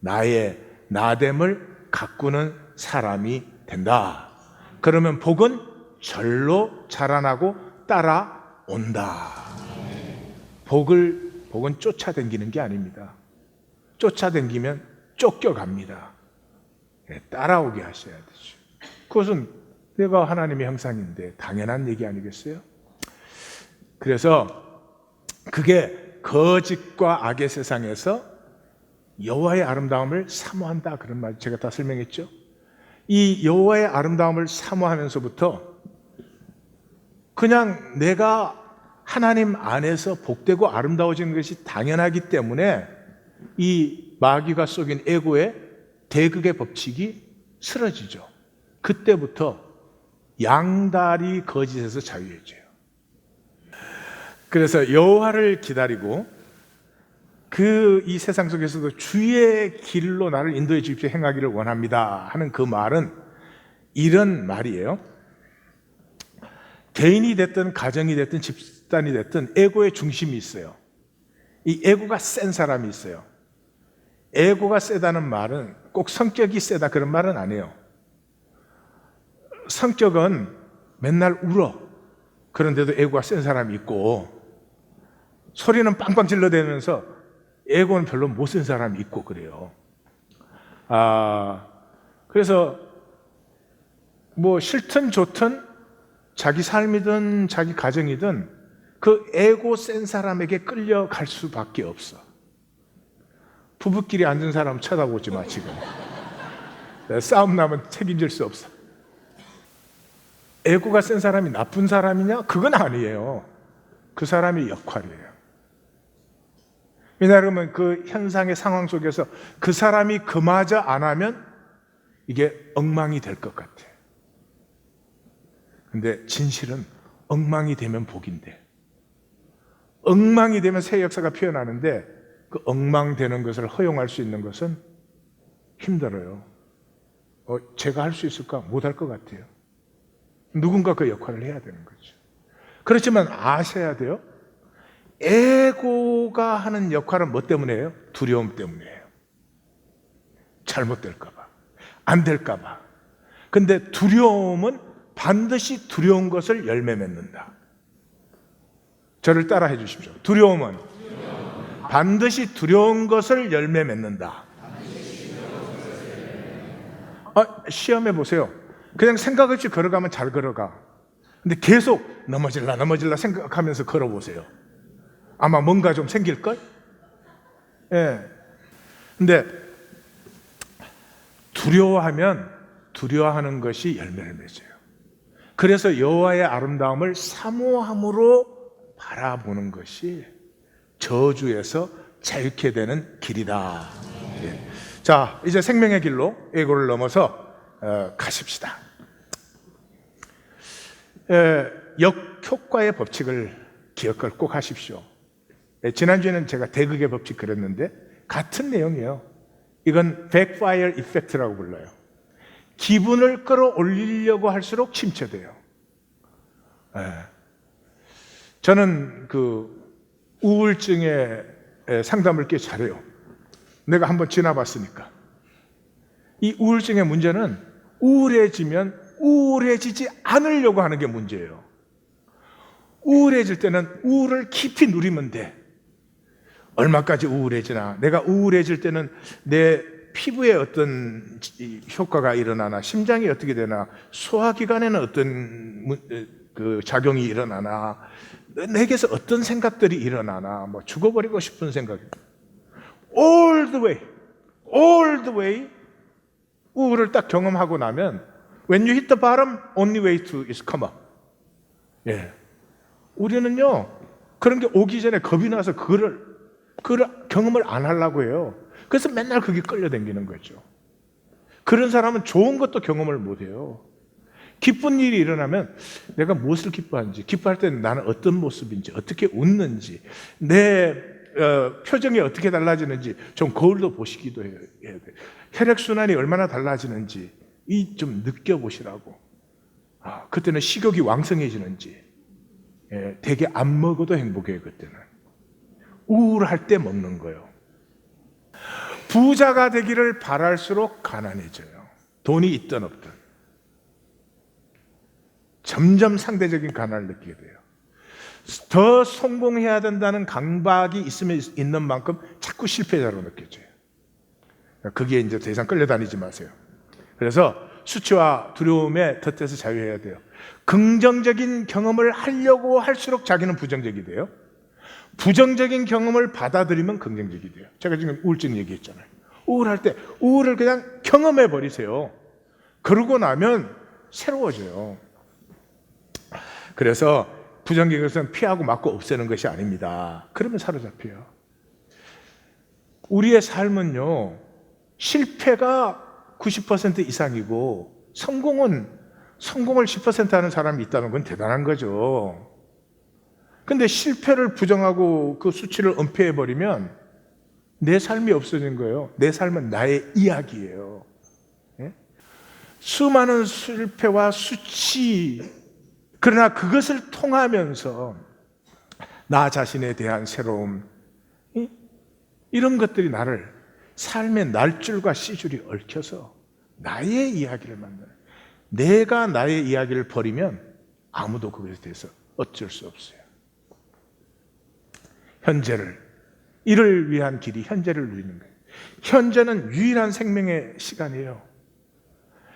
나의 나됨을 가꾸는 사람이 된다. 그러면 복은 절로 자라나고 따라온다. 복은 쫓아다니는 게 아닙니다. 쫓아다니면 쫓겨갑니다. 따라오게 하셔야 되죠. 그것은 내가 하나님의 형상인데 당연한 얘기 아니겠어요? 그래서 그게 거짓과 악의 세상에서 여호와의 아름다움을 사모한다, 그런 말 제가 다 설명했죠. 이 여호와의 아름다움을 사모하면서부터 그냥 내가 하나님 안에서 복되고 아름다워지는 것이 당연하기 때문에 이 마귀가 속인 에고의 대극의 법칙이 쓰러지죠. 그때부터 양다리 거짓에서 자유해져요. 그래서 여호와를 기다리고 이 세상 속에서도 주의 길로 나를 인도해 주십시오, 행하기를 원합니다 하는 그 말은 이런 말이에요. 개인이 됐든 가정이 됐든 집단이 됐든 에고의 중심이 있어요. 이 에고가 센 사람이 있어요. 에고가 세다는 말은 꼭 성격이 세다 그런 말은 아니에요. 성격은 맨날 울어. 그런데도 에고가 센 사람이 있고, 소리는 빵빵 질러대면서 에고는 별로 못 쓴 사람이 있고 그래요. 그래서 뭐 싫든 좋든 자기 삶이든 자기 가정이든 그 에고 센 사람에게 끌려갈 수밖에 없어. 부부끼리 앉은 사람 쳐다보지 마 지금. 싸움 나면 책임질 수 없어. 에고가 센 사람이 나쁜 사람이냐? 그건 아니에요. 그 사람의 역할이에요. 왜냐하면 그 현상의 상황 속에서 그 사람이 그마저 안 하면 이게 엉망이 될 것 같아. 근데 진실은 엉망이 되면 복인데, 엉망이 되면 새 역사가 피어나는데 그 엉망되는 것을 허용할 수 있는 것은 힘들어요. 제가 할 수 있을까? 못할 것 같아요. 누군가 그 역할을 해야 되는 거죠. 그렇지만 아셔야 돼요. 에고가 하는 역할은 뭐 때문이에요? 두려움 때문이에요. 잘못될까봐, 안 될까봐. 근데 두려움은 반드시 두려운 것을 열매 맺는다. 저를 따라 해 주십시오. 두려움은 반드시 두려운 것을 열매 맺는다. 시험해 보세요. 그냥 생각 없이 걸어가면 잘 걸어가. 근데 계속 넘어질라 생각하면서 걸어보세요. 아마 뭔가 좀 생길걸? 예. 근데 두려워하는 것이 열매를 맺어요. 그래서 여호와의 아름다움을 사모함으로 바라보는 것이 저주에서 자유케 되는 길이다. 예. 자, 이제 생명의 길로 에고를 넘어서 가십시다. 역효과의 법칙을 기억을 꼭 하십시오. 지난주에는 제가 대극의 법칙 그랬는데 같은 내용이에요. 이건 backfire effect라고 불러요. 기분을 끌어올리려고 할수록 침체돼요. 저는 그 우울증에 상담을 꽤 잘해요. 내가 한번 지나봤으니까. 이 우울증의 문제는 우울해지면 우울해지지 않으려고 하는 게 문제예요. 우울해질 때는 우울을 깊이 누리면 돼. 얼마까지 우울해지나? 내가 우울해질 때는 내 피부에 어떤 효과가 일어나나? 심장이 어떻게 되나? 소화기관에는 어떤 그 작용이 일어나나? 내게서 어떤 생각들이 일어나나? 뭐 죽어버리고 싶은 생각. All the way 우울을 딱 경험하고 나면 When you hit the bottom, only way to is come up. 예. 우리는요, 그런 게 오기 전에 겁이 나서 그걸 경험을 안 하려고 해요. 그래서 맨날 그게 끌려다니는 거죠. 그런 사람은 좋은 것도 경험을 못 해요. 기쁜 일이 일어나면 내가 무엇을 기뻐하는지, 기뻐할 때는 나는 어떤 모습인지, 어떻게 웃는지, 내 표정이 어떻게 달라지는지 좀 거울도 보시기도 해야 돼요. 혈액순환이 얼마나 달라지는지 좀 느껴보시라고. 그때는 식욕이 왕성해지는지. 되게 안 먹어도 행복해요. 그때는 우울할 때 먹는 거예요. 부자가 되기를 바랄수록 가난해져요. 돈이 있든 없든 점점 상대적인 가난을 느끼게 돼요. 더 성공해야 된다는 강박이 있는 만큼 자꾸 실패자로 느껴져요. 그게 이제 더 이상 끌려다니지 마세요. 그래서 수치와 두려움의 덫에서 자유해야 돼요. 긍정적인 경험을 하려고 할수록 자기는 부정적이 돼요. 부정적인 경험을 받아들이면 긍정적이 돼요. 제가 지금 우울증 얘기했잖아요. 우울할 때 우울을 그냥 경험해 버리세요. 그러고 나면 새로워져요. 그래서 부정적인 것은 피하고 막고 없애는 것이 아닙니다. 그러면 사로잡혀요. 우리의 삶은요, 실패가 90% 이상이고 성공을 10% 하는 사람이 있다는 건 대단한 거죠. 근데 실패를 부정하고 그 수치를 은폐해버리면 내 삶이 없어진 거예요. 내 삶은 나의 이야기예요. 예? 수많은 실패와 수치, 그러나 그것을 통하면서 나 자신에 대한 새로움, 이런 것들이 나를 삶의 날줄과 씨줄이 얽혀서 나의 이야기를 만드는, 내가 나의 이야기를 버리면 아무도 그것에 대해서 어쩔 수 없어요. 이를 위한 길이 현재를 누리는 거예요. 현재는 유일한 생명의 시간이에요.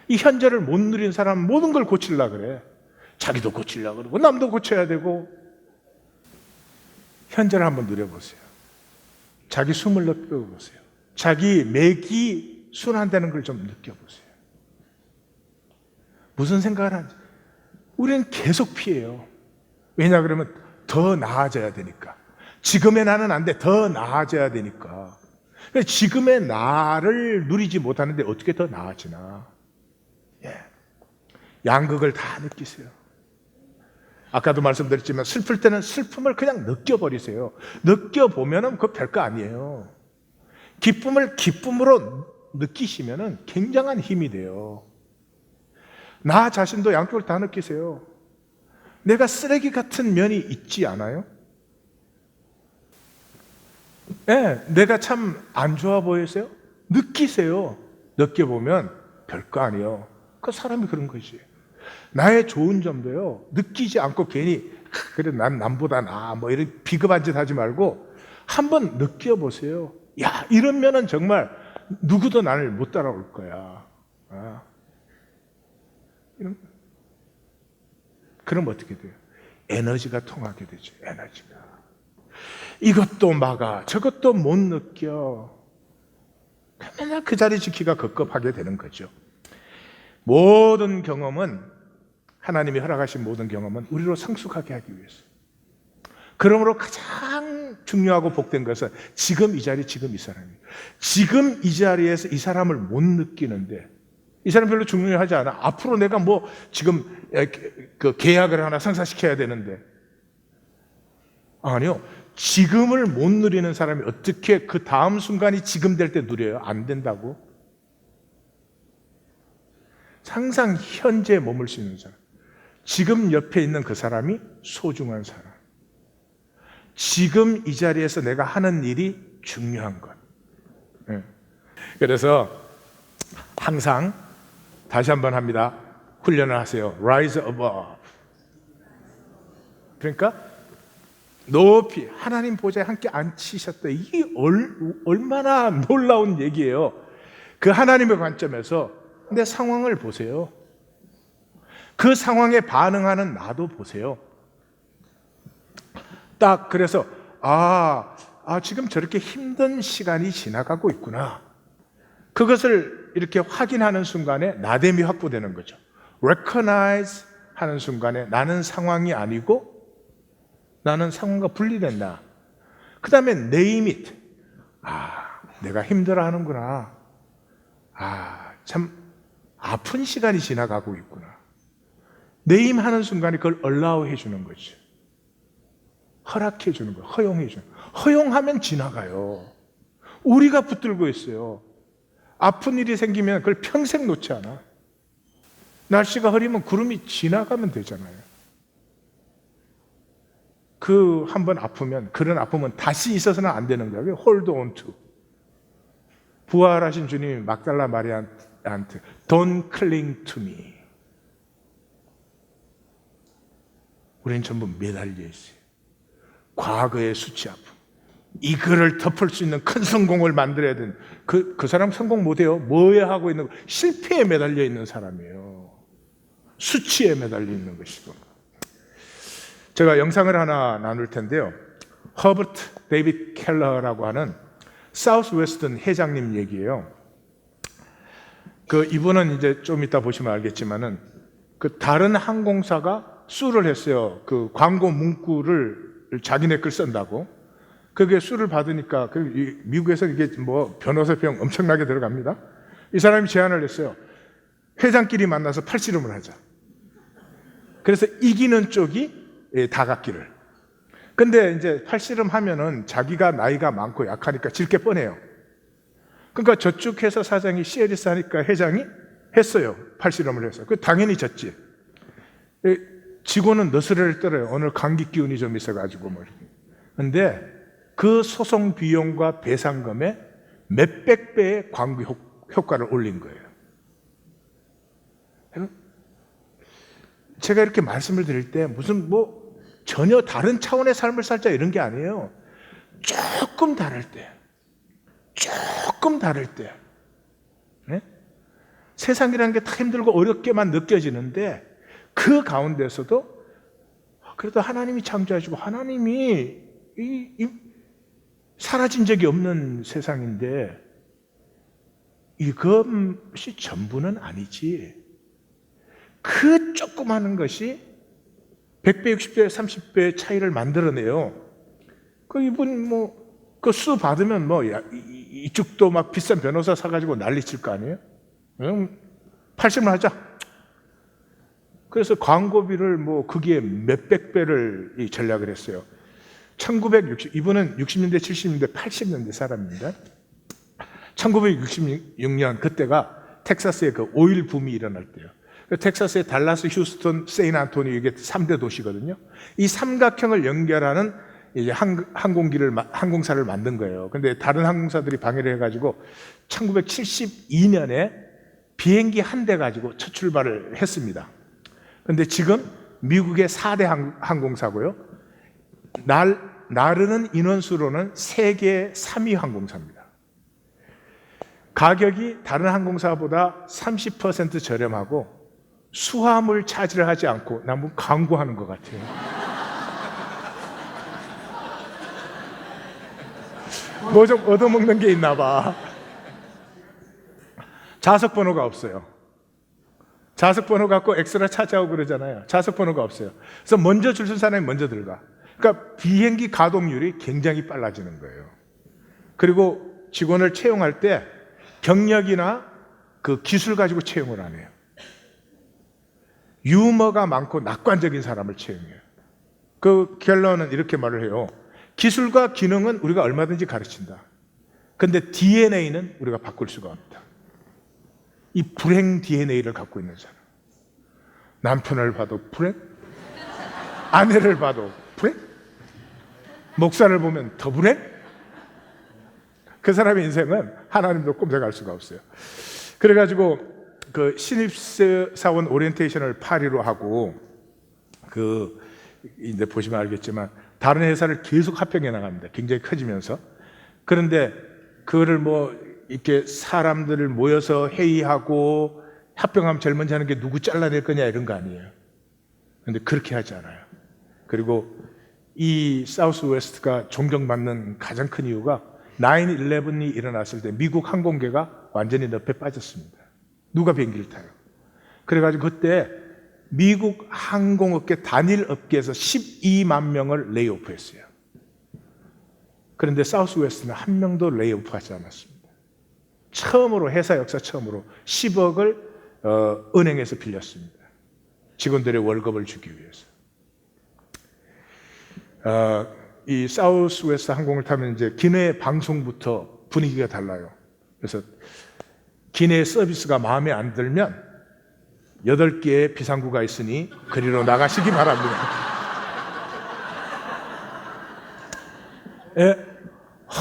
이 현재를 못 누린 사람은 모든 걸 고치려고 그래. 자기도 고치려고 그러고 남도 고쳐야 되고. 현재를 한번 누려보세요. 자기 숨을 느껴보세요. 자기 맥이 순환되는 걸 좀 느껴보세요. 무슨 생각을 하는지. 우리는 계속 피해요. 왜냐 그러면 더 나아져야 되니까. 지금의 나는 안 돼. 더 나아져야 되니까. 지금의 나를 누리지 못하는데 어떻게 더 나아지나. 예. 양극을 다 느끼세요. 아까도 말씀드렸지만 슬플 때는 슬픔을 그냥 느껴버리세요. 느껴보면은 그거 별거 아니에요. 기쁨을 기쁨으로 느끼시면은 굉장한 힘이 돼요. 나 자신도 양쪽을 다 느끼세요. 내가 쓰레기 같은 면이 있지 않아요? 네, 내가 참 안 좋아 보이세요? 느끼세요. 느껴보면 별거 아니에요. 그 사람이 그런 거지. 나의 좋은 점도요, 느끼지 않고 괜히 그래 난 남보다 나아 뭐 이런 비겁한 짓 하지 말고 한번 느껴보세요. 야, 이러면은 정말 누구도 나를 못 따라올 거야. 그럼 어떻게 돼요? 에너지가 통하게 되죠. 에너지가. 이것도 막아, 저것도 못 느껴. 맨날 그 자리 지키기가 급급하게 되는 거죠. 모든 경험은, 하나님이 허락하신 모든 경험은 우리로 성숙하게 하기 위해서. 그러므로 가장 중요하고 복된 것은 지금 이 자리, 지금 이 사람이에요. 지금 이 자리에서 이 사람을 못 느끼는데, 이 사람 별로 중요하지 않아. 앞으로 내가 뭐 지금 그 계약을 하나 성사시켜야 되는데, 아니요. 지금을 못 누리는 사람이 어떻게 그 다음 순간이 지금 될 때 누려요? 안 된다고. 항상 현재에 머물 수 있는 사람, 지금 옆에 있는 그 사람이 소중한 사람, 지금 이 자리에서 내가 하는 일이 중요한 것. 그래서 항상 다시 한번 합니다. 훈련을 하세요. Rise above. 그러니까 높이 하나님 보좌에 함께 앉히셨다. 이게 얼마나 놀라운 얘기예요. 그 하나님의 관점에서 내 상황을 보세요. 그 상황에 반응하는 나도 보세요. 딱 그래서 지금 저렇게 힘든 시간이 지나가고 있구나. 그것을 이렇게 확인하는 순간에 나됨이 확보되는 거죠. Recognize 하는 순간에 나는 상황이 아니고 나는 상황과 분리된다. 그 다음에 name it. 내가 힘들어하는구나. 참 아픈 시간이 지나가고 있구나. name 하는 순간에 그걸 allow 해주는 거죠. 허락해 주는 거예요. 허용해 주는 거예요. 허용하면 지나가요. 우리가 붙들고 있어요. 아픈 일이 생기면 그걸 평생 놓지 않아. 날씨가 흐리면 구름이 지나가면 되잖아요. 그 한 번 아프면, 그런 아픔은 다시 있어서는 안 되는 거예요. hold on to. 부활하신 주님이 막달라 마리아한테 Don't cling to me. 우리는 전부 매달려 있어요. 과거의 수치 아픔. 이거를 덮을 수 있는 큰 성공을 만들어야 되는, 그 사람 성공 못해요. 뭐에 하고 있는 거? 실패에 매달려 있는 사람이에요. 수치에 매달려 있는 것이고. 제가 영상을 하나 나눌 텐데요. 허버트 데이빗 켈러라고 하는 사우스웨스턴 회장님 얘기예요. 이분은 이제 좀 이따 보시면 알겠지만은 다른 항공사가 수를 했어요. 그 광고 문구를 자기네 글 쓴다고. 그게 수를 받으니까 미국에서 이게 뭐 변호사 비용 엄청나게 들어갑니다. 이 사람이 제안을 했어요. 회장끼리 만나서 팔씨름을 하자. 그래서 이기는 쪽이 다 갖기를. 근데 이제 팔씨름 하면은 자기가 나이가 많고 약하니까 질 게 뻔해요. 그러니까 저쪽 회사 사장이 시에리스 하니까 회장이 했어요. 팔씨름을 해서. 당연히 졌지. 직원은 너스레를 떨어요. 오늘 감기 기운이 좀 있어가지고 뭐. 근데 그 소송 비용과 배상금에 몇백 배의 광고 효과를 올린 거예요. 제가 이렇게 말씀을 드릴 때 무슨 뭐 전혀 다른 차원의 삶을 살자 이런 게 아니에요. 조금 다를 때, 네? 세상이라는 게 다 힘들고 어렵게만 느껴지는데 그 가운데서도 그래도 하나님이 창조하시고 하나님이 사라진 적이 없는 세상인데 이것이 전부는 아니지. 그 조그마한 것이 100배, 60배, 30배의 차이를 만들어내요. 이분 그 수 받으면 이쪽도 막 비싼 변호사 사가지고 난리 칠 거 아니에요? 팔씨름을 하자. 그래서 광고비를 뭐 그게 몇백 배를 이 전략을 했어요. 이분은 60년대, 70년대, 80년대 사람입니다. 1966년 그때가 텍사스의 그 오일 붐이 일어날 때요. 텍사스의 달라스, 휴스턴, 세인안토니 이게 3대 도시거든요. 이 삼각형을 연결하는 이제 항공사를 만든 거예요. 근데 다른 항공사들이 방해를 해가지고 1972년에 비행기 한 대 가지고 첫 출발을 했습니다. 근데 지금 미국의 4대 항공사고요. 나르는 인원수로는 세계 3위 항공사입니다. 가격이 다른 항공사보다 30% 저렴하고 수화물 차지를 하지 않고 너무 광고하는 것 같아요. 뭐 좀 얻어먹는 게 있나 봐. 좌석 번호가 없어요. 좌석 번호 갖고 엑스트라 차지하고 그러잖아요. 좌석 번호가 없어요. 그래서 먼저 줄 선 사람이 먼저 들어가. 그러니까 비행기 가동률이 굉장히 빨라지는 거예요. 그리고 직원을 채용할 때 경력이나 그 기술 가지고 채용을 안 해요. 유머가 많고 낙관적인 사람을 채용해요. 그 결론은 이렇게 말을 해요. 기술과 기능은 우리가 얼마든지 가르친다. 근데 DNA는 우리가 바꿀 수가 없다. 이 불행 DNA를 갖고 있는 사람. 남편을 봐도 불행, 아내를 봐도 불행, 목사를 보면 더 불행. 그 사람의 인생은 하나님도 꼼짝할 수가 없어요. 그래가지고 그 신입사원 오리엔테이션을 파리로 하고 이제 보시면 알겠지만 다른 회사를 계속 합병해 나갑니다. 굉장히 커지면서. 그런데 그거를 뭐 이렇게 사람들을 모여서 회의하고 합병하면 제일 먼저 하는 게 누구 잘라낼 거냐 이런 거 아니에요. 그런데 그렇게 하지 않아요. 그리고 이 사우스 웨스트가 존경받는 가장 큰 이유가 9/11이 일어났을 때 미국 항공계가 완전히 늪에 빠졌습니다. 누가 비행기를 타요? 그래가지고 그때 미국 항공업계 단일 업계에서 12만 명을 레이오프했어요. 그런데 사우스 웨스트는 한 명도 레이오프하지 않았습니다. 처음으로 회사 역사 처음으로 10억을 은행에서 빌렸습니다. 직원들의 월급을 주기 위해서. 이 사우스 웨스트 항공을 타면 이제 기내 방송부터 분위기가 달라요. 그래서 기내 서비스가 마음에 안 들면 8개의 비상구가 있으니 그리로 나가시기 바랍니다.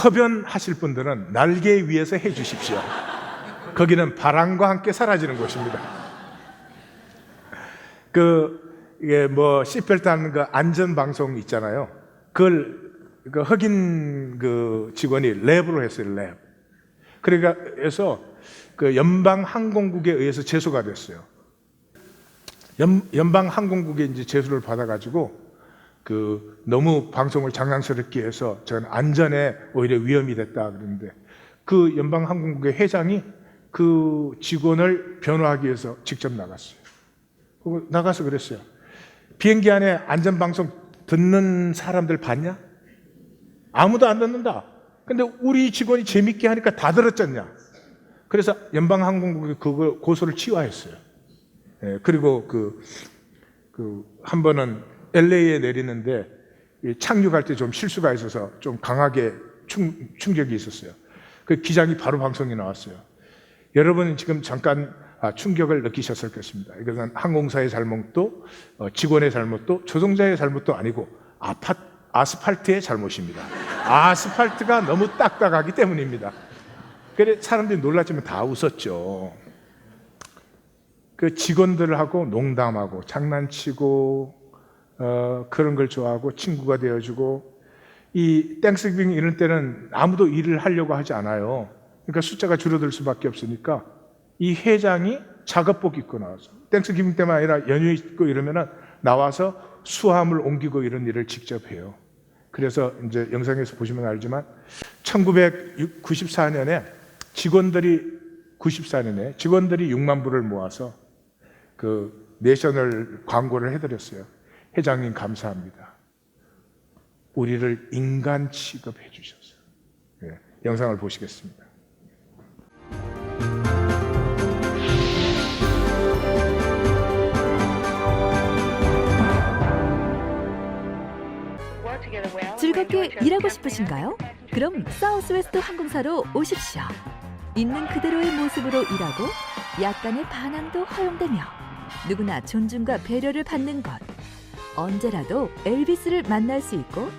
허변하실 분들은 날개 위에서 해 주십시오. 거기는 바람과 함께 사라지는 곳입니다. 이게 뭐 시트벨트 하는 그 안전 방송 있잖아요. 그걸 흑인 직원이 랩으로 했어요. 랩. 그래서 그 연방 항공국에 의해서 제소가 됐어요. 연방 항공국에 이제 제소를 받아가지고 너무 방송을 장난스럽게 해서 저는 안전에 오히려 위험이 됐다 그러는데 그 연방 항공국의 회장이 그 직원을 변호하기 위해서 직접 나갔어요. 나가서 그랬어요. 비행기 안에 안전 방송 듣는 사람들 봤냐? 아무도 안 듣는다. 근데 우리 직원이 재밌게 하니까 다 들었잖냐? 그래서 연방 항공국이 그걸 고소를 취하했어요. 그리고 한 번은 LA에 내리는데 착륙할 때 좀 실수가 있어서 좀 강하게 충격이 있었어요. 그 기장이 바로 방송에 나왔어요. 여러분은 지금 잠깐 충격을 느끼셨을 것입니다. 이것은 항공사의 잘못도 직원의 잘못도 조종자의 잘못도 아니고 아스팔트의 잘못입니다. 아스팔트가 너무 딱딱하기 때문입니다. 그래 사람들이 놀랐지만 다 웃었죠. 그 직원들하고 농담하고 장난치고 그런 걸 좋아하고 친구가 되어주고 이 땡스기빙 이런 때는 아무도 일을 하려고 하지 않아요. 그러니까 숫자가 줄어들 수밖에 없으니까 이 회장이 작업복 입고 나와서 땡스기빙 때만 아니라 연휴 있고 이러면은 나와서 수화물 옮기고 이런 일을 직접 해요. 그래서 이제 영상에서 보시면 알지만 1994년에 직원들이 6만 불을 모아서 내셔널 광고를 해드렸어요. 회장님 감사합니다. 우리를 인간 취급해 주셔서. 영상을 보시겠습니다. 즐겁게 일하고 싶으신가요? 그럼 사우스웨스트 항공사로 오십시오. 있는 그대로의 모습으로 일하고 약간의 반항도 허용되며 누구나 존중과 배려를 받는 것. 언제라도 엘비스를 만날 수 있고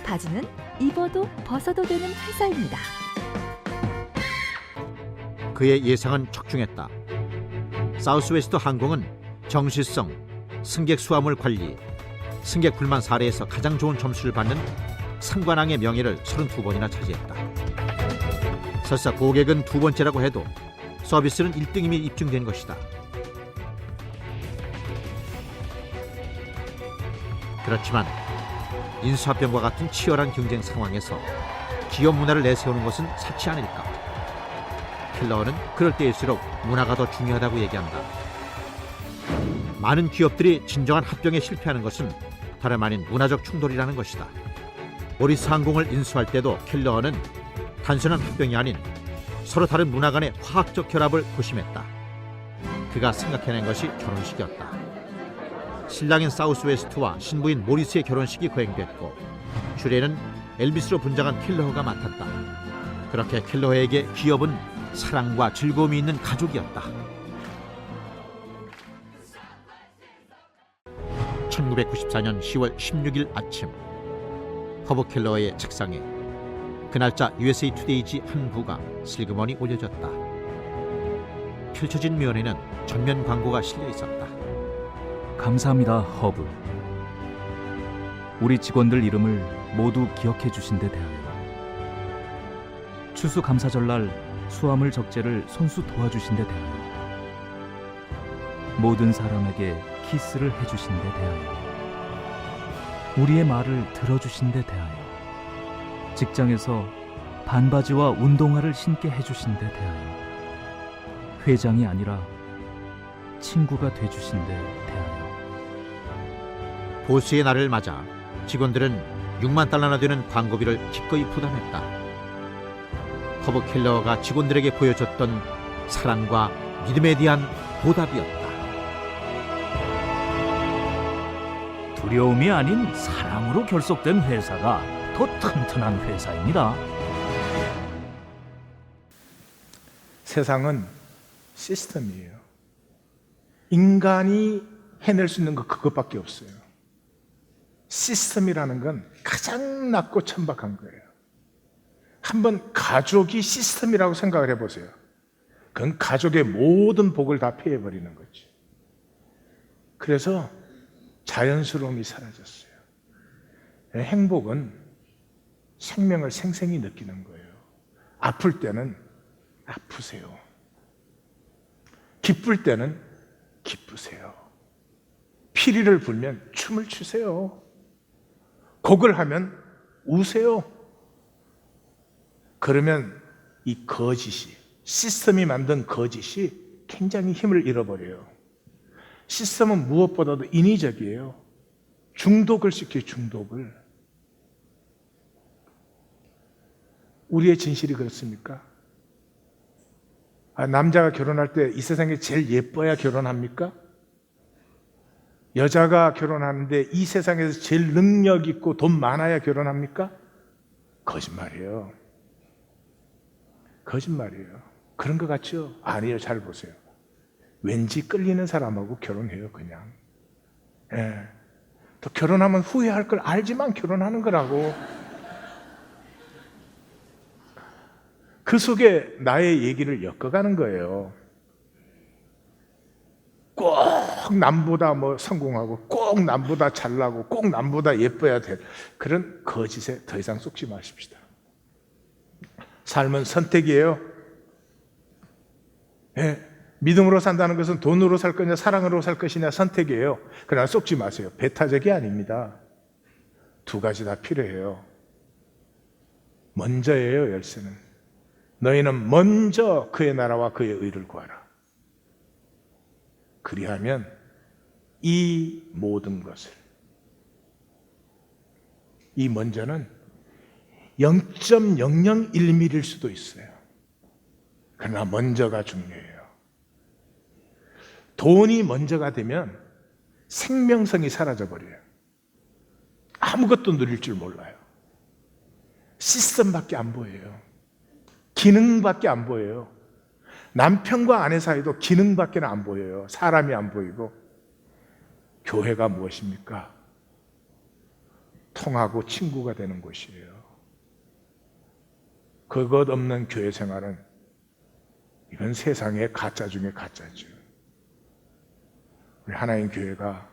바지는 입어도 벗어도 되는 회사입니다. 그의 예상은 적중했다. 사우스웨스트 항공은 정실성, 승객 수화물 관리, 승객 불만 사례에서 가장 좋은 점수를 받는 상관왕의 명예를 32번이나 차지했다. 설사 고객은 두 번째라고 해도 서비스는 1등임이 입증된 것이다. 그렇지만 인수합병과 같은 치열한 경쟁 상황에서 기업 문화를 내세우는 것은 사치 않을까? 켈러는 그럴 때일수록 문화가 더 중요하다고 얘기한다. 많은 기업들이 진정한 합병에 실패하는 것은 다름 아닌 문화적 충돌이라는 것이다. 모리스 항공을 인수할 때도 켈러는 단순한 합병이 아닌 서로 다른 문화 간의 화학적 결합을 고심했다. 그가 생각해낸 것이 결혼식이었다. 신랑인 사우스웨스트와 신부인 모리스의 결혼식이 거행됐고 주례는 엘비스로 분장한 켈러가 맡았다. 그렇게 켈러에게 기업은 사랑과 즐거움이 있는 가족이었다. 1994년 10월 16일 아침, 허브 켈러의 책상에 그 날짜 USA 투데이지 한 부가 슬그머니 올려졌다. 펼쳐진 면에는 전면 광고가 실려 있었다. 감사합니다, 허브. 우리 직원들 이름을 모두 기억해 주신 데 대하여 추수감사절날 수화물 적재를 손수 도와주신 데 대하여 모든 사람에게 키스를 해주신 데 대하여 우리의 말을 들어주신 데 대하여 직장에서 반바지와 운동화를 신게 해주신 데 대하여 회장이 아니라 친구가 돼주신 데 대하여 보스의 날을 맞아 직원들은 6만 달러나 되는 광고비를 기꺼이 부담했다. 허브 켈러가 직원들에게 보여줬던 사랑과 믿음에 대한 보답이었다. 두려움이 아닌 사랑으로 결속된 회사가 더 튼튼한 회사입니다. 세상은 시스템이에요. 인간이 해낼 수 있는 거 그것밖에 없어요. 시스템이라는 건 가장 낮고 천박한 거예요. 한번 가족이 시스템이라고 생각을 해보세요. 그건 가족의 모든 복을 다 폐해버리는 거지. 그래서 자연스러움이 사라졌어요. 행복은 생명을 생생히 느끼는 거예요. 아플 때는 아프세요. 기쁠 때는 기쁘세요. 피리를 불면 춤을 추세요. 곡을 하면 우세요. 그러면 이 거짓이, 시스템이 만든 거짓이 굉장히 힘을 잃어버려요. 시스템은 무엇보다도 인위적이에요. 중독을 시켜요, 중독을. 우리의 진실이 그렇습니까? 남자가 결혼할 때 이 세상에 제일 예뻐야 결혼합니까? 여자가 결혼하는데 이 세상에서 제일 능력 있고 돈 많아야 결혼합니까? 거짓말이에요. 거짓말이에요. 그런 것 같죠? 아니에요. 잘 보세요. 왠지 끌리는 사람하고 결혼해요, 그냥. 예. 또 결혼하면 후회할 걸 알지만 결혼하는 거라고. 그 속에 나의 얘기를 엮어가는 거예요. 꼭 남보다 뭐 성공하고, 꼭 남보다 잘나고, 꼭 남보다 예뻐야 될 그런 거짓에 더 이상 속지 마십시다. 삶은 선택이에요. 예. 믿음으로 산다는 것은 돈으로 살 거냐 사랑으로 살 것이냐 선택이에요. 그러나 속지 마세요. 배타적이 아닙니다. 두 가지 다 필요해요. 먼저예요, 열쇠는. 너희는 먼저 그의 나라와 그의 의를 구하라. 그리하면 이 모든 것을, 이 먼저는 0.001mm일 수도 있어요. 그러나 먼저가 중요해요. 돈이 먼저가 되면 생명성이 사라져버려요. 아무것도 누릴 줄 몰라요. 시스템밖에 안 보여요. 기능밖에 안 보여요. 남편과 아내 사이도 기능밖에 안 보여요. 사람이 안 보이고. 교회가 무엇입니까? 통하고 친구가 되는 곳이에요. 그것 없는 교회 생활은 이건 세상의 가짜 중에 가짜죠. 우리 하나님 교회가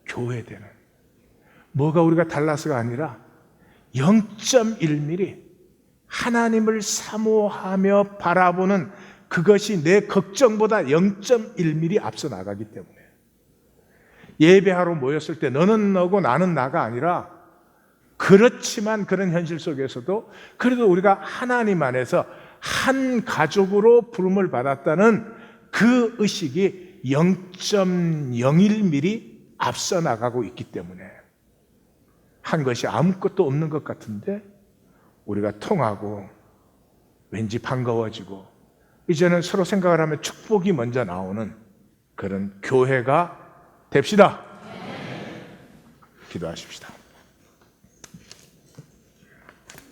교회되는, 뭐가 우리가 달라서가 아니라 0.1mm 하나님을 사모하며 바라보는 그것이 내 걱정보다 0.1mm 앞서 나가기 때문에, 예배하러 모였을 때 너는 너고 나는 나가 아니라, 그렇지만 그런 현실 속에서도 그래도 우리가 하나님 안에서 한 가족으로 부름을 받았다는 그 의식이 0.01mm 앞서 나가고 있기 때문에 한 것이 아무것도 없는 것 같은데 우리가 통하고 왠지 반가워지고 이제는 서로 생각을 하면 축복이 먼저 나오는 그런 교회가 됩시다. 기도하십시다.